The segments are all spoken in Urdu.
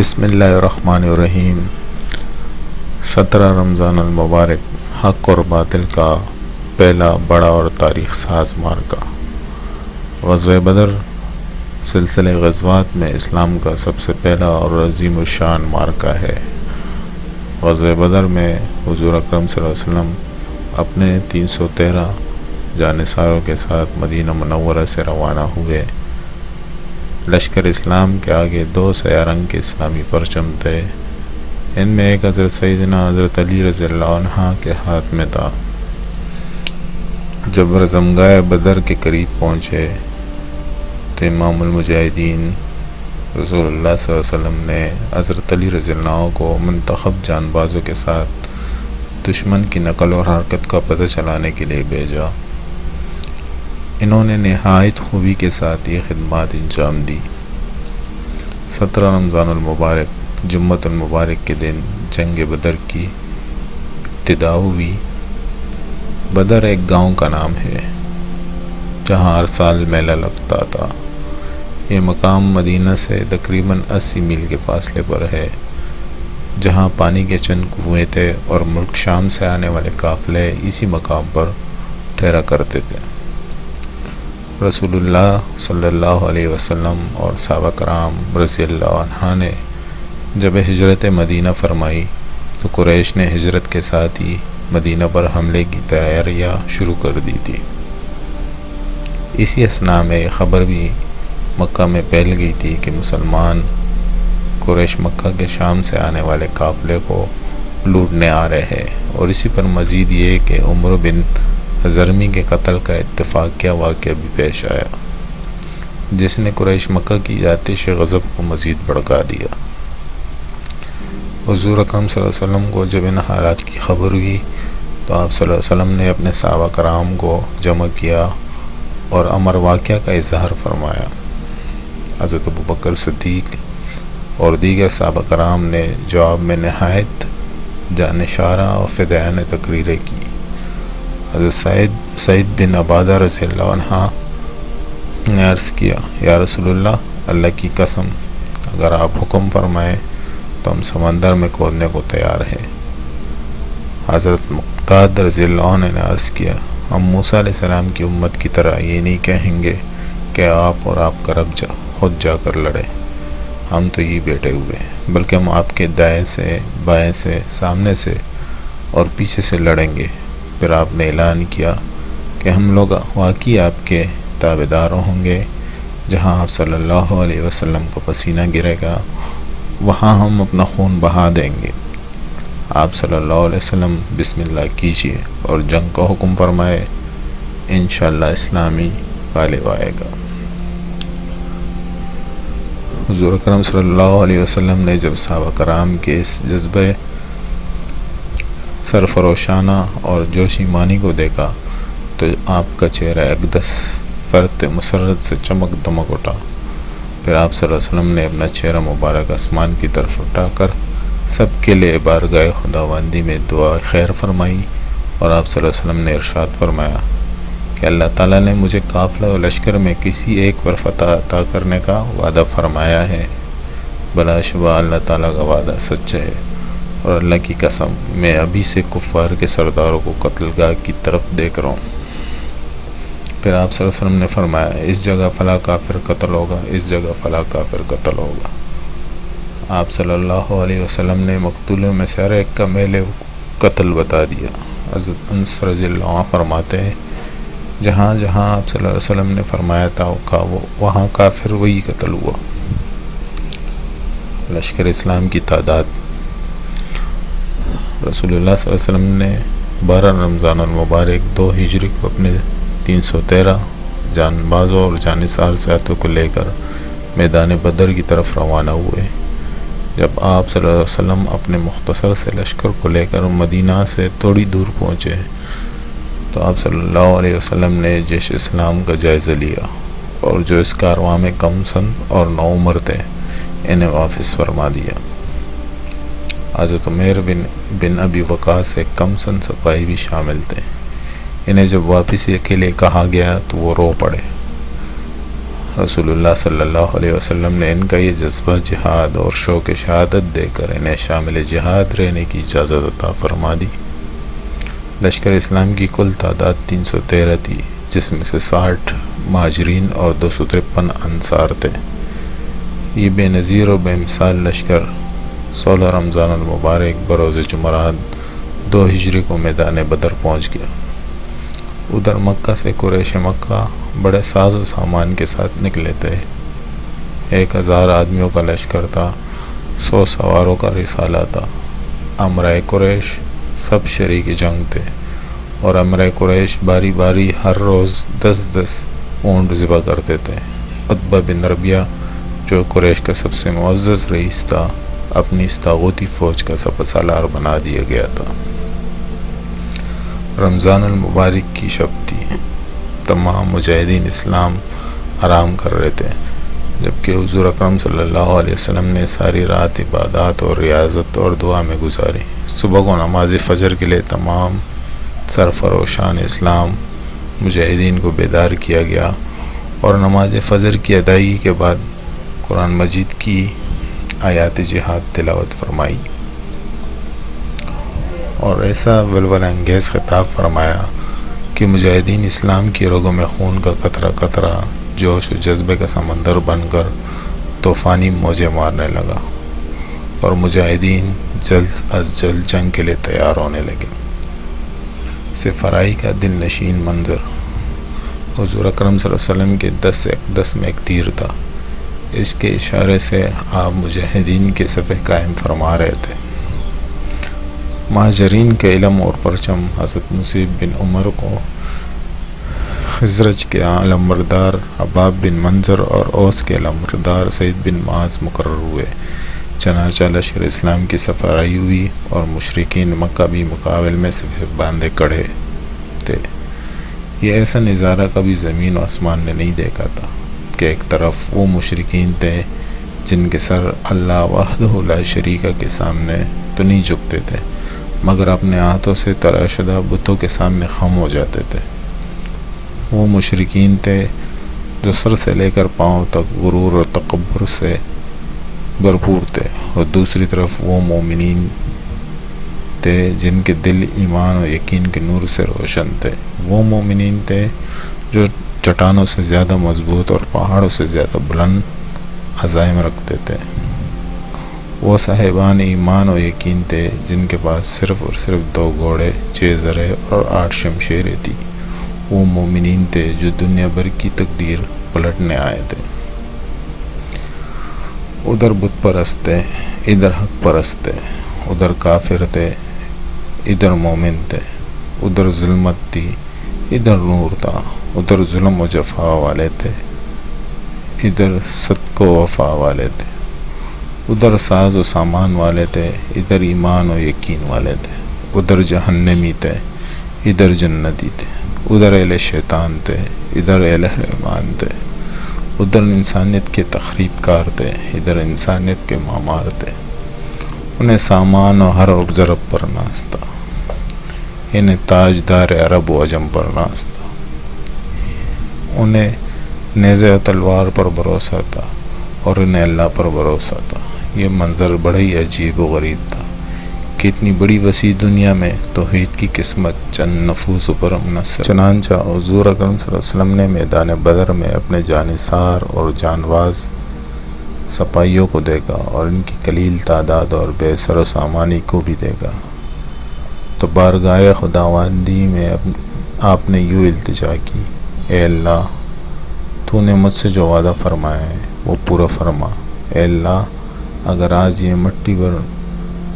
بسم اللہ الرحمن الرحیم۔ 17 رمضان المبارک حق اور باطل کا پہلا بڑا اور تاریخ ساز معرکہ۔ غزوہ بدر سلسلہ غزوات میں اسلام کا سب سے پہلا اور عظیم الشان معرکہ ہے۔ غزوہ بدر میں حضور اکرم صلی اللہ علیہ وسلم اپنے 313 جانثاروں کے ساتھ مدینہ منورہ سے روانہ ہوئے۔ لشکر اسلام کے آگے 2 سیاہ رنگ کے اسلامی پرچم تھے۔ ان میں ایک حضرت سیدنا حضرت علی رضی اللہ عنہ کے ہاتھ میں تھا۔ جب رزمگاہ بدر کے قریب پہنچے تو امام المجاہدین رسول اللہ صلی اللہ علیہ وسلم نے حضرت علی رضی اللہ عنہ کو منتخب جان بازوں کے ساتھ دشمن کی نقل اور حرکت کا پتہ چلانے کے لیے بھیجا۔ انہوں نے نہایت خوبی کے ساتھ یہ خدمات انجام دی۔ 17 رمضان المبارک جمعۃ المبارک کے دن جنگ بدر کی ابتدا ہوئی۔ بدر ایک گاؤں کا نام ہے جہاں ہر سال میلہ لگتا تھا۔ یہ مقام مدینہ سے تقریباً 80 میل کے فاصلے پر ہے، جہاں پانی کے چند کنویں تھے اور ملک شام سے آنے والے قافلے اسی مقام پر ٹھہرا کرتے تھے۔ رسول اللہ صلی اللہ علیہ وسلم اور صحابہ کرام رضی اللہ عنہ نے جب ہجرت مدینہ فرمائی تو قریش نے ہجرت کے ساتھ ہی مدینہ پر حملے کی تیاریاں شروع کر دی تھی۔ اسی اثناء میں خبر بھی مکہ میں پھیل گئی تھی کہ مسلمان قریش مکہ کے شام سے آنے والے قافلے کو لوٹنے آ رہے ہیں، اور اسی پر مزید یہ کہ عمر بن حضرمی کے قتل کا اتفاقیہ واقعہ بھی پیش آیا، جس نے قریش مکہ کی آتش غضب کو مزید بھڑکا دیا۔ حضور اکرم صلی اللہ علیہ وسلم کو جب ان حالات کی خبر ہوئی تو آپ صلی اللہ علیہ وسلم نے اپنے صحابہ کرام کو جمع کیا اور امر واقعہ کا اظہار فرمایا۔ حضرت ابوبکر صدیق اور دیگر صحابہ کرام نے جواب میں نہایت جانشارہ اور فدائیانہ تقریریں کی۔ حضرت سعید بن عبادہ رضی اللہ عنہ نے عرض کیا، یا رسول اللہ کی قسم، اگر آپ حکم فرمائیں تو ہم سمندر میں کودنے کو تیار ہیں۔ حضرت مقداد رضی اللہ عنہ نے عرض کیا، ہم موسیٰ علیہ السلام کی امت کی طرح یہ نہیں کہیں گے کہ آپ اور آپ کا رب خود جا کر لڑے، ہم تو یہ بیٹھے ہوئے ہیں، بلکہ ہم آپ کے دائیں سے بائیں سے سامنے سے اور پیچھے سے لڑیں گے۔ پھر آپ نے اعلان کیا کہ ہم لوگ واقعی آپ کے تابعدار ہوں گے، جہاں آپ صلی اللہ علیہ وسلم کو پسینہ گرے گا وہاں ہم اپنا خون بہا دیں گے۔ آپ صلی اللہ علیہ وسلم بسم اللہ کیجئے اور جنگ کا حکم فرمائے، انشاءاللہ اسلامی غالب آئے گا۔ حضور اکرم صلی اللہ علیہ وسلم نے جب صحابہ کرام کے اس جذبہ سرفروشانہ اور جوشی مانی کو دیکھا تو آپ کا چہرہ اقدس فرت مسرت سے چمک دمک اٹھا۔ پھر آپ صلی اللہ علیہ وسلم نے اپنا چہرہ مبارک آسمان کی طرف اٹھا کر سب کے لیے بارگاہ خداوندی میں دعا خیر فرمائی، اور آپ صلی اللہ علیہ وسلم نے ارشاد فرمایا کہ اللہ تعالیٰ نے مجھے قافلہ و لشکر میں کسی ایک پر فتح عطا کرنے کا وعدہ فرمایا ہے۔ بلا شبہ اللہ تعالیٰ کا وعدہ سچ ہے، اور اللہ کی قسم میں ابھی سے کفار کے سرداروں کو قتل گاہ کی طرف دیکھ رہا ہوں۔ پھر آپ صلی اللہ علیہ وسلم نے فرمایا، اس جگہ فلاں کافر قتل ہوگا، اس جگہ فلاں کافر قتل ہوگا۔ آپ صلی اللہ علیہ وسلم نے مقتولوں میں سے ہر ایک کا میل قتل بتا دیا۔ حضرت انس رضی اللہ عنہ فرماتے ہیں، جہاں جہاں آپ صلی اللہ علیہ وسلم نے فرمایا تھا وہاں کافر وہی قتل ہوا۔ لشکر اسلام کی تعداد۔ رسول اللہ صلی اللہ علیہ وسلم نے 12 رمضان المبارک 2 ہجری کو اپنے 313 جان بازوں اور جانثار ساتھیوں کو لے کر میدان بدر کی طرف روانہ ہوئے۔ جب آپ صلی اللہ علیہ وسلم اپنے مختصر سے لشکر کو لے کر مدینہ سے تھوڑی دور پہنچے تو آپ صلی اللہ علیہ وسلم نے جیش اسلام کا جائزہ لیا، اور جو اس کارواں میں کم سن اور نوعمر تھے انہیں واپس فرما دیا۔ حضرت عمیر بن ابی وقاص ایک کم سن سپاہی بھی شامل تھے۔ انہیں جب واپسی کے لیے کہا گیا تو وہ رو پڑے۔ رسول اللہ صلی اللہ علیہ وسلم نے ان کا یہ جذبہ جہاد اور شوق شہادت دے کر انہیں شامل جہاد رہنے کی اجازت عطا فرما دی۔ لشکر اسلام کی کل تعداد 313 تھی، جس میں سے 60 مہاجرین اور 253 انصار تھے۔ یہ بے نظیر و بے مثال لشکر 16 رمضان المبارک بروز جمعرات 2 ہجری کو میدان بدر پہنچ گیا۔ ادھر مکہ سے قریش مکہ بڑے ساز و سامان کے ساتھ نکلے تھے۔ 1000 آدمیوں کا لشکر تھا، 100 سواروں کا رسالہ تھا۔ امرائے قریش سب شریک جنگ تھے، اور امرائے قریش باری باری ہر روز 10 اونٹ ذبح کرتے تھے۔ عتبہ بن ربیعہ جو قریش کا سب سے معزز رئیس تھا، اپنی اس طاغوتی فوج کا سپہ سالار بنا دیا گیا تھا۔ رمضان المبارک کی شب تھی۔ تمام مجاہدین اسلام آرام کر رہے تھے، جبکہ حضور اکرم صلی اللہ علیہ وسلم نے ساری رات عبادات اور ریاضت اور دعا میں گزاری۔ صبح کو نماز فجر کے لیے تمام سرفروشان اسلام مجاہدین کو بیدار کیا گیا، اور نماز فجر کی ادائیگی کے بعد قرآن مجید کی آیات جہاد تلاوت فرمائی، اور ایسا ولولہ انگیز خطاب فرمایا کہ مجاہدین اسلام کی رگوں میں خون کا قطرہ قطرہ جوش و جذبے کا سمندر بن کر طوفانی موجیں مارنے لگا، اور مجاہدین جلد از جلد جنگ کے لیے تیار ہونے لگے۔ سفرائی کا دل نشین منظر۔ حضور اکرم صلی اللہ علیہ وسلم کے 10 اقدس میں ایک تیر تھا، اس کے اشارے سے آپ مجاہدین کے صفے قائم فرما رہے تھے۔ مہاجرین کے علم اور پرچم حضرت مصعب بن عمر کو خزرج کے علمبردار حباب بن منظر اور اوس کے علمبردار سعید بن معاذ مقرر ہوئے۔ چنانچہ لشکر اسلام کی سفرائی ہوئی، اور مشرکین مکہ بھی مقابل میں صفے باندھے کھڑے تھے۔ یہ ایسا نظارہ کبھی زمین و آسمان نے نہیں دیکھا تھا کہ ایک طرف وہ مشرکین تھے جن کے سر اللہ وحدہ لا شریک کے سامنے تو نہیں جھکتے تھے، مگر اپنے ہاتھوں سے تراشدہ بتوں کے سامنے خم ہو جاتے تھے۔ وہ مشرکین تھے جو سر سے لے کر پاؤں تک غرور و تکبر سے بھرپور تھے، اور دوسری طرف وہ مومنین تھے جن کے دل ایمان و یقین کے نور سے روشن تھے۔ وہ مومنین تھے جو چٹانوں سے زیادہ مضبوط اور پہاڑوں سے زیادہ بلند عزائم رکھتے تھے۔ وہ صاحبان ایمان و یقین تھے جن کے پاس صرف اور صرف 2 گھوڑے، 6 زرے اور 8 شمشیریں تھی۔ وہ مومنین تھے جو دنیا بھر کی تقدیر پلٹنے آئے تھے۔ ادھر بت پرست تھے، ادھر حق پرست تھے، ادھر کافر تھے، ادھر مومن تھے، ادھر ظلمت تھی، ادھر نور تھا، ادھر ظلم و جفا والے تھے، ادھر صدق و وفا والے تھے، ادھر ساز و سامان والے تھے، ادھر ایمان و یقین والے تھے، ادھر جہنمی تھے، ادھر جنتی تھے، ادھر اہل شیطان تھے، ادھر اہل رحمان تھے، ادھر انسانیت کے تخریب کار تھے، ادھر انسانیت کے معمار تھے۔ انہیں سامان و ہر و ضرب پر ناز تھا، انہیں تاجدار عرب و عجم پر ناز تھا، انہیں نیزے و تلوار پر بھروسہ تھا، اور انہیں اللہ پر بھروسہ تھا۔ یہ منظر بڑا ہی عجیب و غریب تھا کہ اتنی بڑی وسیع دنیا میں توحید کی قسمت چند نفوس پر منحصر۔ چنانچہ حضور اکرم صلی اللہ علیہ وسلم نے میدان بدر میں اپنے جانثار اور جانباز سپاہیوں کو دیکھا، اور ان کی قلیل تعداد اور بے سر و سامانی کو بھی دیکھا، تو بارگاہ خداوندی میں آپ نے یوں التجا کی: اے اللہ، تو نے مجھ سے جو وعدہ فرمایا ہے وہ پورا فرما۔ اے اللہ، اگر آج یہ مٹی پر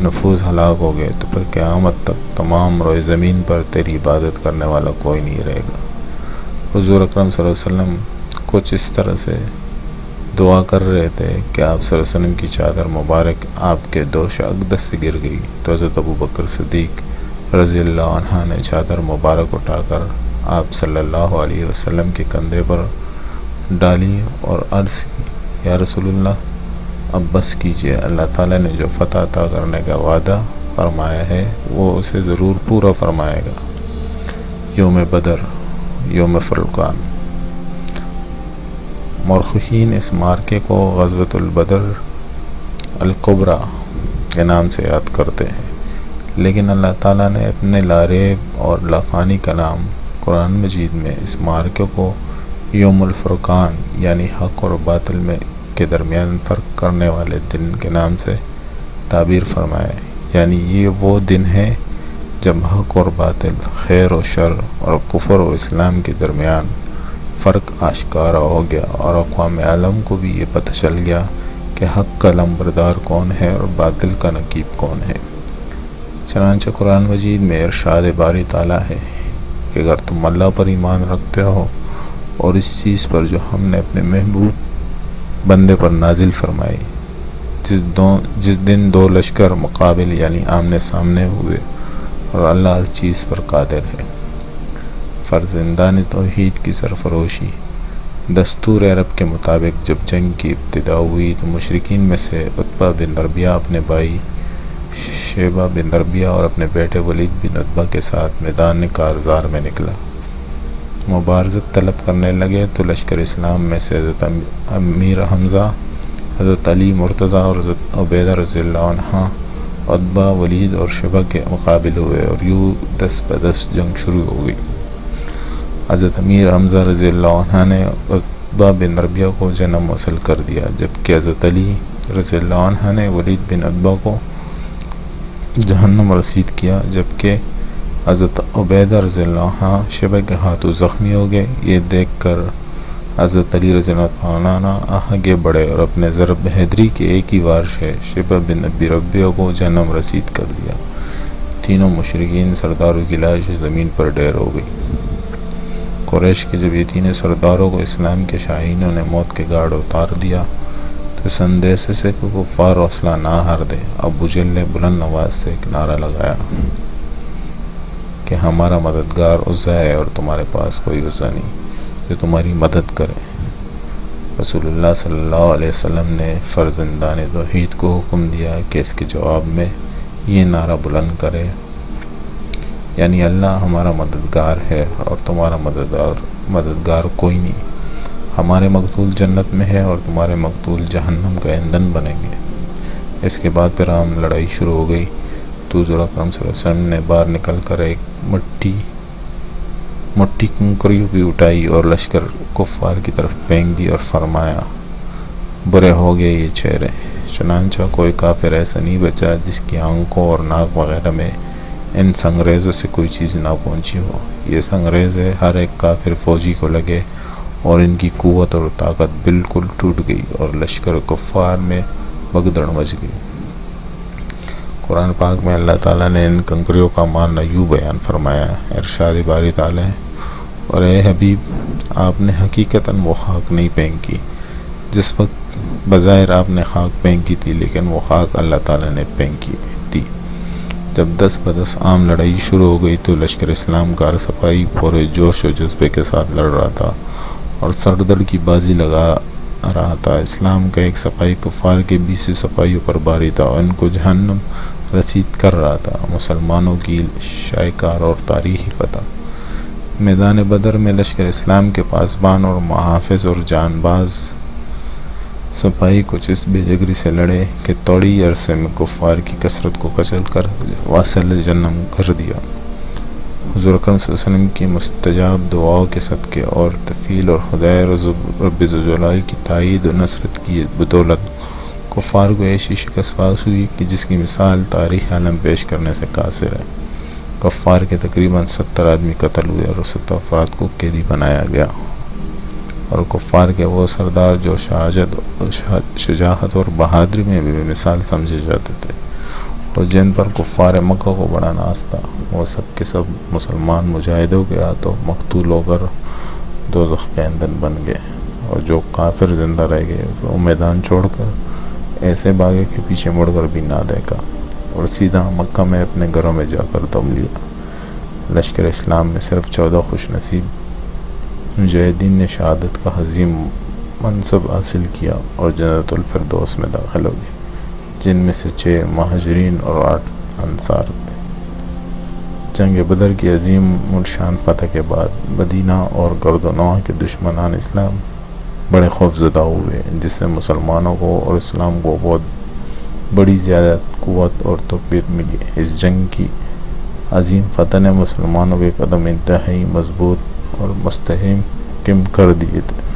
نفوس ہلاک ہو گئے تو پھر قیامت تک تمام روئے زمین پر تیری عبادت کرنے والا کوئی نہیں رہے گا۔ حضور اکرم صلی اللہ علیہ وسلم کچھ اس طرح سے دعا کر رہے تھے کہ آپ صلی اللہ علیہ وسلم کی چادر مبارک آپ کے دوش اقدس سے گر گئی، تو حضرت ابوبکر صدیق رضی اللہ عنہ نے چادر مبارک اٹھا کر آپ صلی اللہ علیہ وسلم کے کندھے پر ڈالی اور عرض کی: یا رسول اللہ، اب بس کیجئے، اللہ تعالیٰ نے جو فتح عطا کرنے کا وعدہ فرمایا ہے وہ اسے ضرور پورا فرمائے گا۔ یوم بدر، یوم فرقان، مورخین اس مارکے کو غزوۃ البدر الکبریٰ کے نام سے یاد کرتے ہیں، لیکن اللہ تعالیٰ نے اپنے لاریب اور لافانی کلام قرآن مجید میں اس مارکے کو یوم الفرقان یعنی حق اور باطل میں کے درمیان فرق کرنے والے دن کے نام سے تعبیر فرمایا، یعنی یہ وہ دن ہے جب حق اور باطل، خیر و شر اور کفر و اسلام کے درمیان فرق آشکارا ہو گیا، اور اقوام عالم کو بھی یہ پتہ چل گیا کہ حق کا لمبردار کون ہے اور باطل کا نقیب کون ہے۔ چنانچہ قرآن مجید میں ارشاد باری تعالیٰ ہے کہ اگر تم اللہ پر ایمان رکھتے ہو اور اس چیز پر جو ہم نے اپنے محبوب بندے پر نازل فرمائی، جس دن دو لشکر مقابل یعنی آمنے سامنے ہوئے اور اللہ ہر چیز پر قادر ہے۔ فرزندان توحید کی سرفروشی۔ دستور عرب کے مطابق جب جنگ کی ابتدا ہوئی تو مشرکین میں سے عتبہ بن ربیعہ اپنے بھائی شیبہ بن ربیعہ اور اپنے بیٹے ولید بن عتبہ کے ساتھ میدان کارزار میں نکلا، مبارزت طلب کرنے لگے تو لشکر اسلام میں سے حضرت امیر حمزہ، حضرت علی مرتضیٰ اور حضرت عبیدہ رضی اللہ عنہ عتبہ، ولید اور شیبہ کے مقابل ہوئے اور یوں دس بدس جنگ شروع ہو گئی۔ حضرت امیر حمزہ رضی اللہ عنہ نے عتبہ بن ربیعہ کو جنم وصل کر دیا، جبکہ حضرت علی رضی اللہ عنہ نے ولید بن عتبہ کو جہنم رسید کیا، جبکہ حضرت عبیدہ رضی اللہ عنہ شیبہ کے ہاتھوں زخمی ہو گئے۔ یہ دیکھ کر حضرت علی رضی اللہ عنہ آگے بڑھے اور اپنے ضرب حیدری کے ایک ہی وار سے شیبہ بن ابی ربیعہ کو جہنم رسید کر دیا۔ تینوں مشرکین سرداروں کی لاش زمین پر ڈھیر ہو گئی۔ قریش کے جب یہ تینوں سرداروں کو اسلام کے شاہینوں نے موت کے گھاٹ اتار دیا تو اس اندیشے سے کہ کفار حوصلہ نہ ہار دے، ابو جہل نے بلند آواز سے ایک نعرہ لگایا کہ ہمارا مددگار عزا ہے اور تمہارے پاس کوئی عزا نہیں جو تمہاری مدد کرے۔ رسول اللہ صلی اللہ علیہ وسلم نے فرزندان توحید کو حکم دیا کہ اس کے جواب میں یہ نعرہ بلند کرے، یعنی اللہ ہمارا مددگار ہے اور تمہارا مددگار کوئی نہیں، ہمارے مقتول جنت میں ہے اور تمہارے مقتول جہنم کا ایندھن بنیں گے۔ اس کے بعد پھر عام لڑائی شروع ہو گئی تو حضور اکرم صلی اللہ علیہ وسلم نے باہر نکل کر ایک مٹی کنکریوں بھی اٹھائی اور لشکر کفار کی طرف پھینک دی اور فرمایا، برے ہو گئے یہ چہرے۔ چنانچہ کوئی کافر ایسا نہیں بچا جس کی آنکھوں اور ناک وغیرہ میں ان سنگریزوں سے کوئی چیز نہ پہنچی ہو۔ یہ سنگریزیں ہر ایک کافر فوجی کو لگے اور ان کی قوت اور طاقت بالکل ٹوٹ گئی اور لشکر کفار میں بگدڑ مچ گئی۔ قرآن پاک میں اللہ تعالیٰ نے ان کنکریوں کا معنی یوں بیان فرمایا ہے، ارشاد باری تعالیٰ ہے، اور اے حبیب آپ نے حقیقتاً وہ خاک نہیں پھینکی جس وقت بظاہر آپ نے خاک پھینکی تھی، لیکن وہ خاک اللہ تعالیٰ نے پھینکی تھی۔ جب دس بدس عام لڑائی شروع ہو گئی تو لشکر اسلام کار سپاہی پورے جوش و جذبے کے ساتھ لڑ رہا تھا اور سردڑ کی بازی لگا رہا تھا۔ اسلام کا ایک سپاہی کفار کے 20 سپاہیوں پر باری تھا اور ان کو جہنم رسید کر رہا تھا۔ مسلمانوں کی شائکار اور تاریخی فتح۔ میدان بدر میں لشکر اسلام کے پاسبان اور محافظ اور جان باز سپاہی کچھ اس بے جگری سے لڑے کہ توڑی عرصے میں کفار کی کثرت کو کچل کر واصل جہنم کر دیا۔ حضور اکرم صلی اللہ علیہ وسلم کی مستجاب دعاؤں کے صدقے اور تفیل اور خدائے رب ذوالجلال کی تائید و نصرت کی بدولت کفار کو ایسی شکست واقع ہوئی کہ جس کی مثال تاریخ عالم پیش کرنے سے قاصر ہے۔ کفار کے تقریباً 70 آدمی قتل ہوئے اور 70 افراد کو قیدی بنایا گیا، اور کفار کے وہ سردار جو شجاعت اور بہادری میں بھی مثال سمجھے جاتے تھے اور جن پر کفار مکہ کو بڑا ناز تھا، وہ سب کے سب مسلمان مجاہدوں کے ہاتھوں مقتول ہو کر دوزخ کا ایندھن بن گئے، اور جو کافر زندہ رہ گئے وہ میدان چھوڑ کر ایسے بھاگے کہ پیچھے مڑ کر بھی نہ دیکھا اور سیدھا مکہ میں اپنے گھروں میں جا کر دم لیا۔ لشکر اسلام میں صرف 14 خوش نصیب مجاہدین نے شہادت کا عظیم منصب حاصل کیا اور جنت الفردوس میں داخل ہو گئے، جن میں سے 6 مہاجرین اور 8 انصار تھے۔ جنگ بدر کی عظیم الشان فتح کے بعد مدینہ اور گرد و نواح کے دشمنان اسلام بڑے خوفزدہ ہوئے، جس سے مسلمانوں کو اور اسلام کو بہت بڑی زیادہ قوت اور توفیق ملی۔ اس جنگ کی عظیم فتح نے مسلمانوں کے قدم انتہائی مضبوط اور مستحکم کر دیے تھے۔